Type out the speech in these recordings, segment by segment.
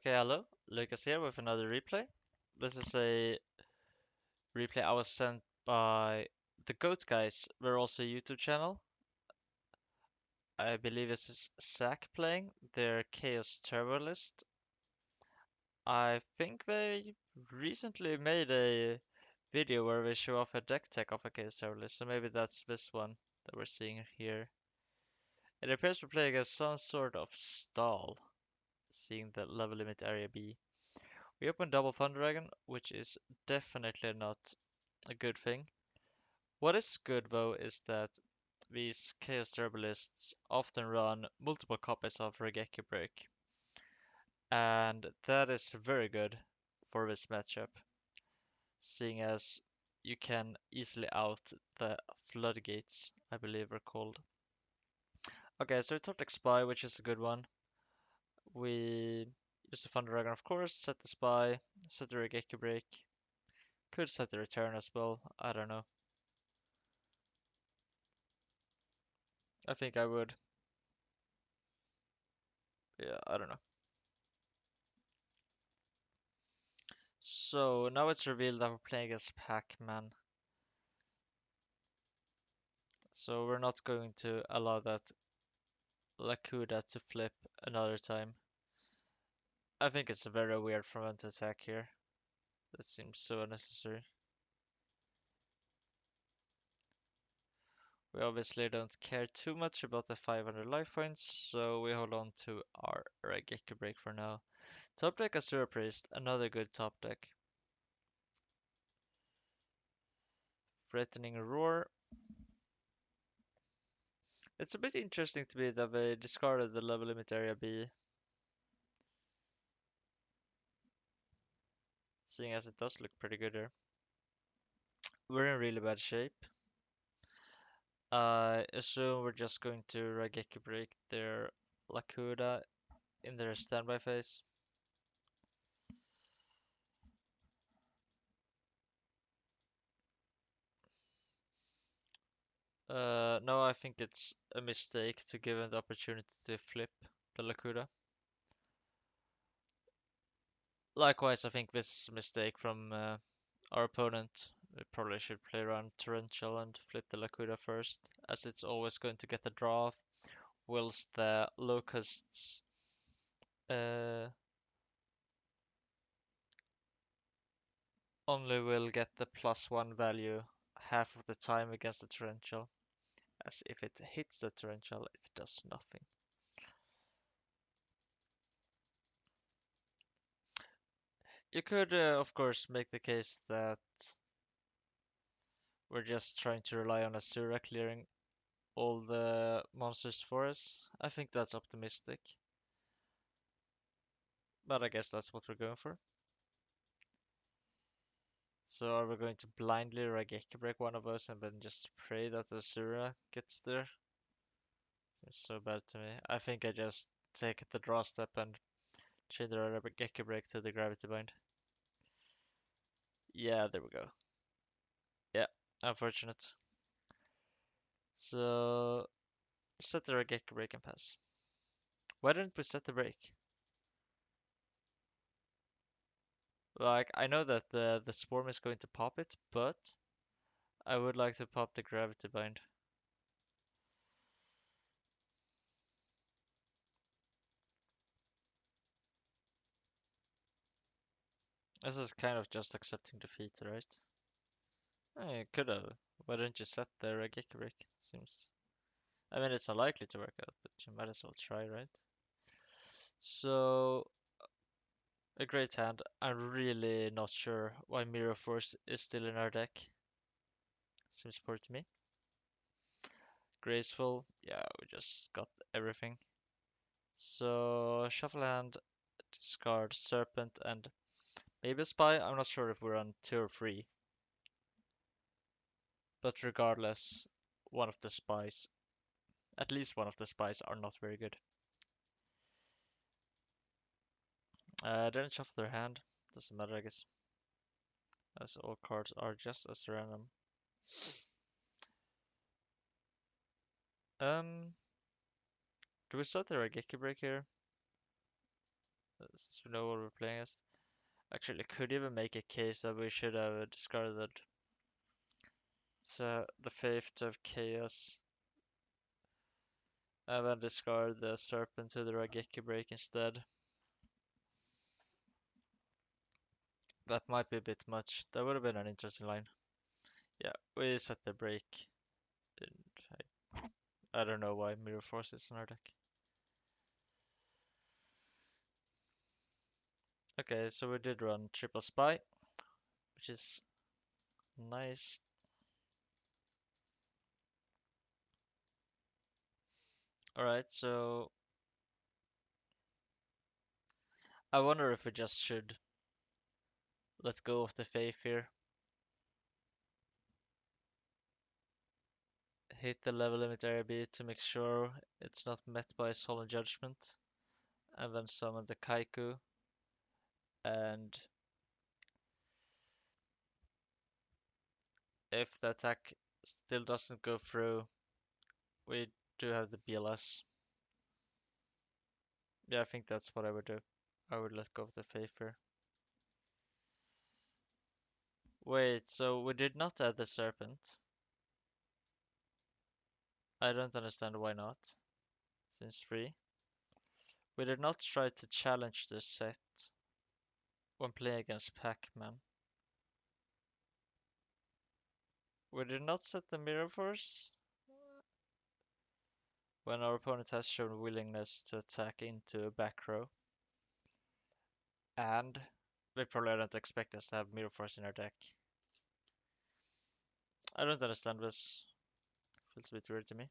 Okay, hello. Lucas here with another replay. This is a replay I was sent by the Goat Guys. We're also a YouTube channel. I believe this is Zack playing their Chaos Turbo list. I think they recently made a video where they show off a deck tech of a Chaos Turbo list, so maybe that's this one that we're seeing here. It appears we're playing as some sort of stall, seeing the level limit area B. We open double Thunder Dragon, which is definitely not a good thing. What is good though is that these Chaos Herbalists often run multiple copies of Regeki Break, and that is very good for this matchup, seeing as you can easily out the floodgates, I believe are called. Okay, so Tortex Spy, which is a good one. We use the Thunder Dragon, of course, set the Spy, set the Regeki Break, could set the Return as well, I don't know. I think I would. Yeah, I don't know. So now it's revealed that we're playing against Pac-Man. So we're not going to allow that Lakuda to flip another time. I think it's very weird for him to attack here. That seems so unnecessary. We obviously don't care too much about the 500 life points, so we hold on to our Raigeki break for now. Top deck Asura Priest, another good top deck. Threatening Roar. It's a bit interesting to me that they discarded the level limit area B, seeing as it does look pretty good here. We're in really bad shape. I assume we're just going to Raigeki break their Lakuda in their standby phase. No, I think it's a mistake to give him the opportunity to flip the Lakuda. Likewise, I think this is a mistake from our opponent. We probably should play around Torrential and flip the Lakuda first, as it's always going to get the draw off, whilst the Locusts uh, only will get the +1 value half of the time against the Torrential, as if it hits the Torrential, it does nothing. You could, of course, make the case that we're just trying to rely on Asura clearing all the monsters for us. I think that's optimistic, but I guess that's what we're going for. So are we going to blindly Raigeki break one of us and then just pray that Asura gets there? Seems so bad to me. I think I just take the draw step and change the Raigeki break to the Gravity Bind. Yeah, there we go. Yeah, unfortunate. So set the Raigeki break and pass. Why didn't we set the break? Like, I know that the Swarm is going to pop it, but I would like to pop the Gravity Bind. This is kind of just accepting defeat, right? I could have. Why didn't you set the Raigeki break? Seems. I mean, it's unlikely to work out, but you might as well try, right? So, a great hand. I'm really not sure why Mirror Force is still in our deck. Seems poor to me. Graceful. Yeah, we just got everything. So, shuffle hand, discard Serpent, and maybe a Spy. I'm not sure if we're on 2 or 3. But regardless, one of the spies, at least one of the spies, are not very good. Didn't shuffle their hand. Doesn't matter, I guess, as all cards are just as random. Um, do we start the Raigeki break here? since we know what we're playing as. Actually, I could even make a case that we should have discarded the Faith of Chaos and then discard the Serpent to the Rageki break instead. That might be a bit much. That would have been an interesting line. Yeah, we set the break. And I don't know why Mirror Force is in our deck. Okay, so we did run Triple Spy, which is nice. Alright, so I wonder if we just should let go of the faith here. Hit the level limit area B to make sure it's not met by Solemn Judgment. And then summon the Kaiku. And if the attack still doesn't go through, we do have the BLS. Yeah, I think that's what I would do. I would let go of the faith here. Wait, so we did not add the Serpent? I don't understand why not. Since 3. We did not try to challenge this set when playing against PACMAN. We did not set the Mirror Force when our opponent has shown willingness to attack into a back row. And they probably don't expect us to have Mirror Force in our deck. I don't understand this. Feels a bit weird to me.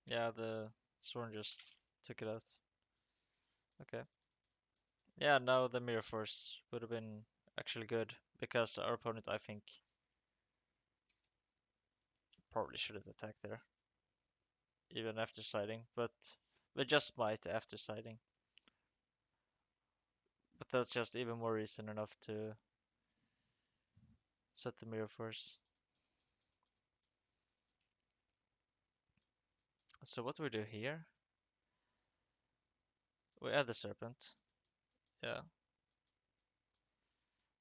Yeah, the Sworn just took it out. Okay. Yeah, now the Mirror Force would have been actually good because our opponent, I think, probably shouldn't attack there, even after siding, but we just might after siding. But that's just even more reason enough to set the Mirror Force. So what do we do here? We add the Serpent. Yeah.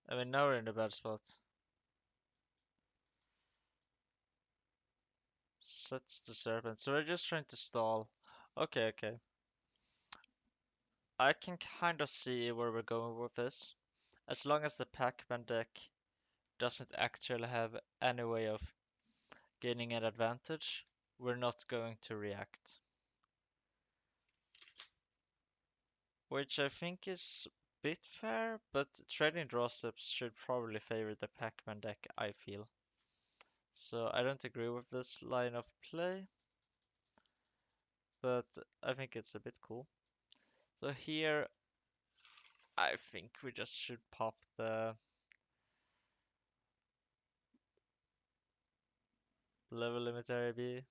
I mean, now we're in a bad spot. Sets the Serpent. So we're just trying to stall. Okay, okay. I can kind of see where we're going with this. As long as the Pac-Man deck doesn't actually have any way of gaining an advantage, we're not going to react. Which I think is a bit fair, but trading draw steps should probably favor the Pac-Man deck, I feel. So I don't agree with this line of play, but I think it's a bit cool. So here, I think we just should pop the level limit area B.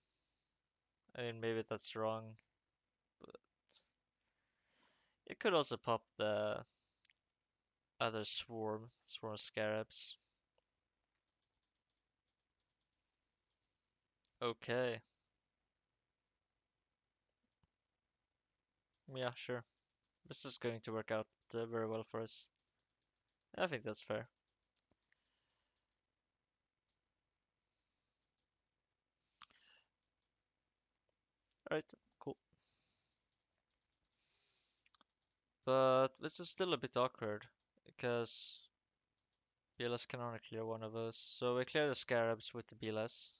I mean, maybe that's wrong, but you could also pop the other swarm scarabs. Okay, yeah, sure. This is going to work out very well for us. I think that's fair. Alright, cool. But this is still a bit awkward because BLS can only clear one of those. So we clear the scarabs with the BLS.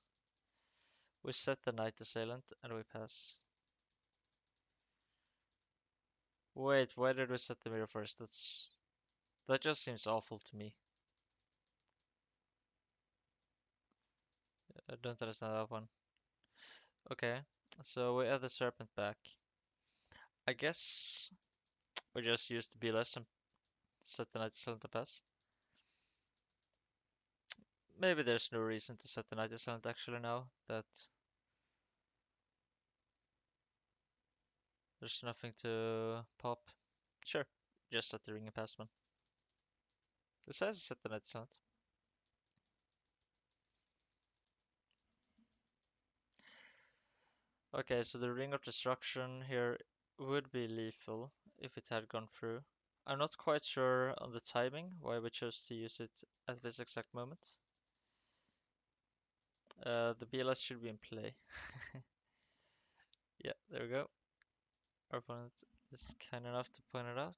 We set the Knight Assailant and we pass. Wait, why did we set the mirror first? That just seems awful to me. I don't understand that one. Okay, so we add the Serpent back. I guess we just use the BLS and set the Knight Assailant to pass. Maybe there's no reason to set the Knight Assailant actually now that there's nothing to pop. Sure, just set the Ring and Passman. It says set the Knight Assailant. Okay, so the Ring of Destruction here would be lethal if it had gone through. I'm not quite sure on the timing, why we chose to use it at this exact moment. The BLS should be in play. Yeah, there we go. Our opponent is kind enough to point it out.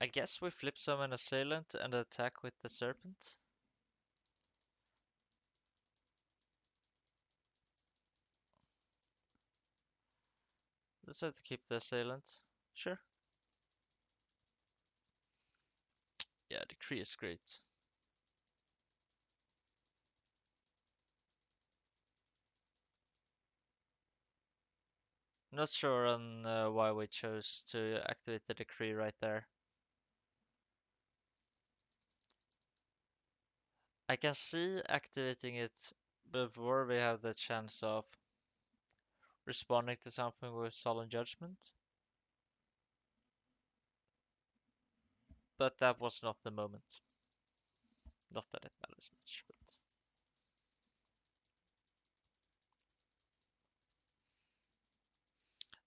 I guess we flip summon Assailant and attack with the Serpent. Decide to keep the Assailant. Sure. Yeah, Decree is great. Not sure on why we chose to activate the Decree right there. I can see activating it before we have the chance of responding to something with Solemn Judgment, but that was not the moment. Not that it matters much, but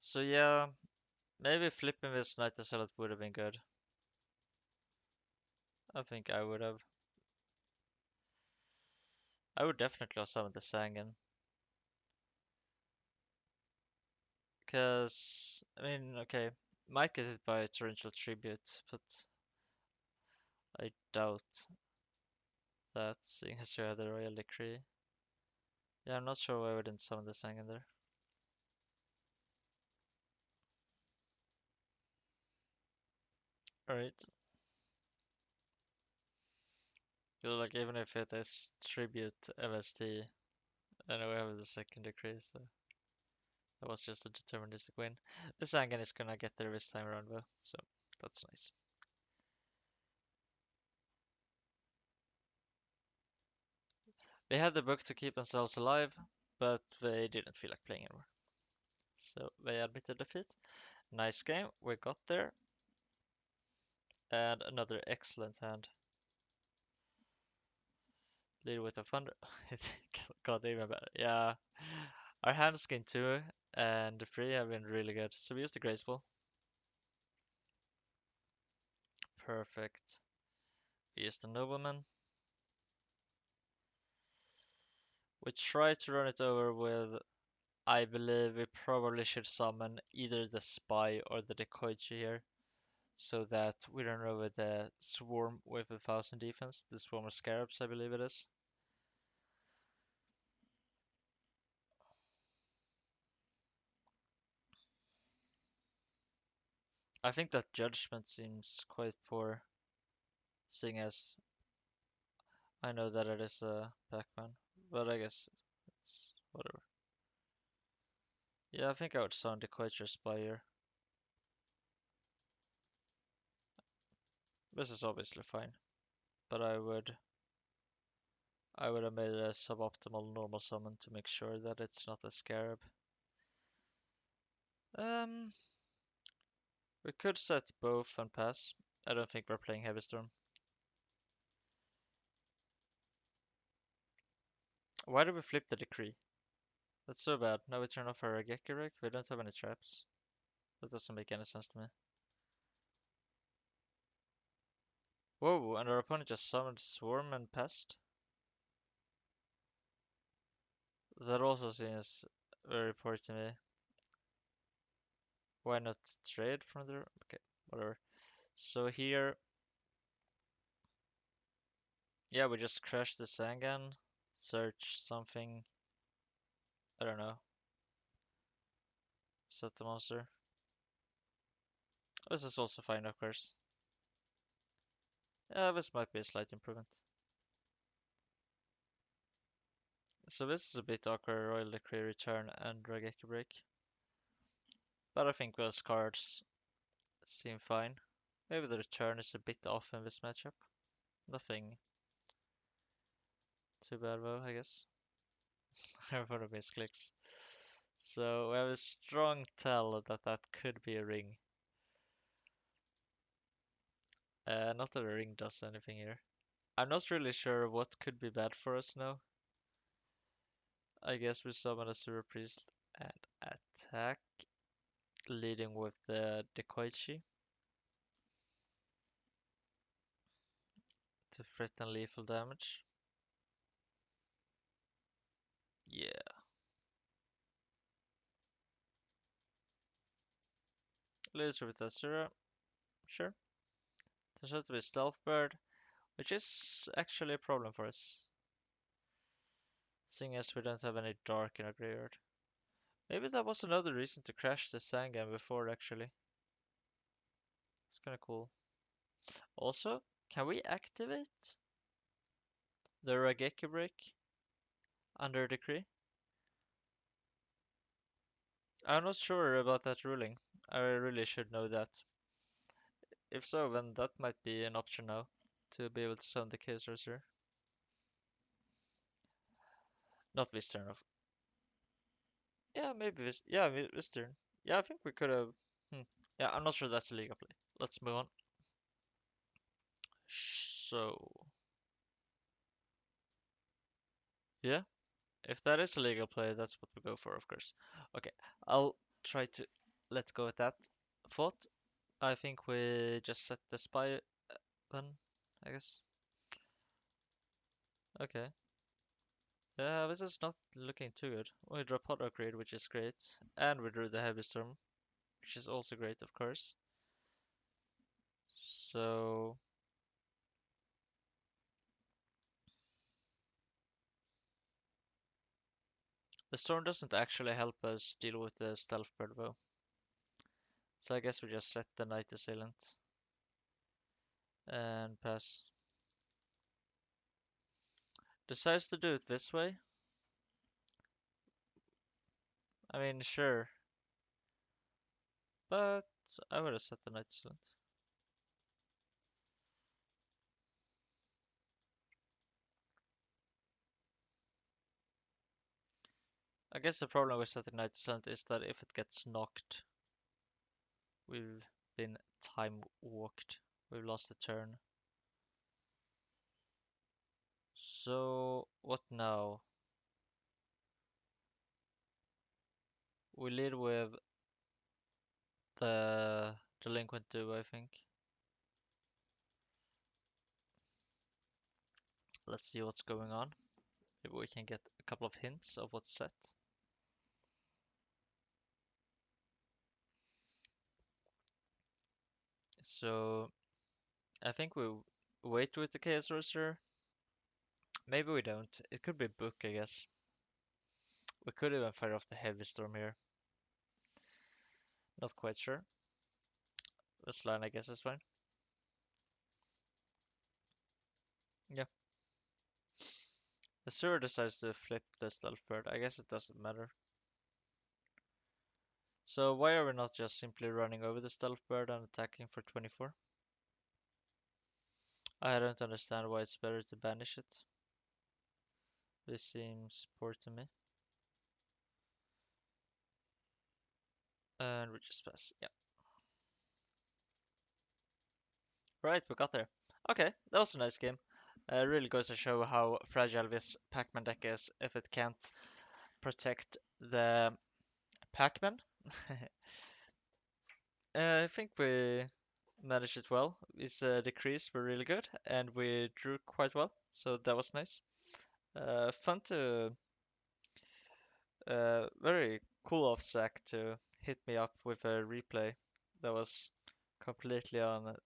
so yeah, maybe flipping this Knight Assault would have been good. I think I would have. I would definitely have summoned the Sangan. Because, I mean, okay, might get it by Torrential Tribute, but I doubt that, seeing as you have the Royal Decree. Yeah, I'm not sure why we didn't summon the Sangan there. Alright. Like, even if it is Tribute MST, I know we have the second decree, so that was just a deterministic win. The Sangan is gonna get there this time around though, so that's nice. They had the book to keep themselves alive, but they didn't feel like playing anymore. So they admitted defeat. Nice game, we got there. And another excellent hand. Lead with a thunder. It got even better. Yeah. Our hands game 2 and 3 have been really good. So we used the Graceful. Perfect. We used the Nobleman. We tried to run it over with, I believe we probably should summon either the Spy or the Decoichi here, so that we run over the Swarm with 1,000 defense, the Swarm of Scarabs, I believe it is. I think that Judgment seems quite poor, seeing as I know that it is a PACMAN, but I guess it's whatever. Yeah, I think I would summon Decoichi Spy here. This is obviously fine, but I would have made a suboptimal normal summon to make sure that it's not a Scarab. Um, we could set both and pass. I don't think we're playing Heavy Storm. Why did we flip the Decree? That's so bad. Now we turn off our Gekirek. We don't have any traps. That doesn't make any sense to me. Whoa, and our opponent just summoned Swarm and Pest? That also seems very poor to me. Why not trade from there? Okay, whatever. So here, yeah, we just crash the Sangan, search something, I don't know, set the monster. This is also fine, of course. Yeah, this might be a slight improvement. So this is a bit awkward, Royal Decree Return and Rageki Break. But I think those cards seem fine. Maybe the return is a bit off in this matchup. Nothing too bad though, I guess. For the misclicks. So we have a strong tell that that could be a ring. Not that a ring does anything here. I'm not really sure what could be bad for us now. I guess we summon a Super Priest and attack. leading with the Dekoichi to threaten lethal damage. Yeah, laser with Azura, sure. Turns out to be Stealth Bird, which is actually a problem for us, seeing as we don't have any dark in our graveyard. Maybe that was another reason to crash the Sangam before, actually. It's kinda cool. Also, can we activate the Rageki break under decree? I'm not sure about that ruling. I really should know that. If so, then that might be an option now to be able to summon the Chaos Sorcerer. Not this turn off. Yeah, maybe this. Yeah, this turn. Yeah, I think we could have. Hmm. Yeah, I'm not sure that's a legal play. Let's move on. So, yeah, if that is a legal play, that's what we go for, of course. Okay, I'll try to let go at that thought. I think we just set the spy then, I guess. Okay. Yeah, this is not looking too good. We draw Pot Upgrade, which is great. And we drew the Heavy Storm, which is also great, of course. So, the Storm doesn't actually help us deal with the Stealth Bird, though. So I guess we just set the Night Assailant and pass. Decides to do it this way. I mean, sure. But I would have set the Night Assailant. I guess the problem with setting Night Assailant is that if it gets knocked, we've been time walked. We've lost a turn. So, what now? We lead with the Delinquent Duo, I think. Let's see what's going on. Maybe we can get a couple of hints of what's set. So, I think we wait with the Chaos Sorcerer. Maybe we don't. It could be Book, I guess. We could even fire off the Heavy Storm here. Not quite sure. This line, I guess, is fine. Yeah. The Sewer decides to flip the Stealth Bird. I guess it doesn't matter. So why are we not just simply running over the Stealth Bird and attacking for 24? I don't understand why it's better to banish it. This seems poor to me. And we just pass. Yeah. Right, we got there. Okay, that was a nice game. Really goes to show how fragile this Pac-Man deck is if it can't protect the Pac-Man. I think we managed it well. These decrees were really good, and we drew quite well, so that was nice. Fun to, very cool of Zach to hit me up with a replay that was completely on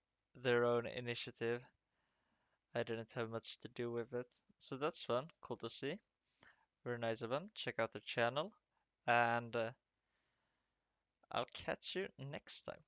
their own initiative. I didn't have much to do with it, so that's fun, cool to see. Very nice of them. Check out their channel, and I'll catch you next time.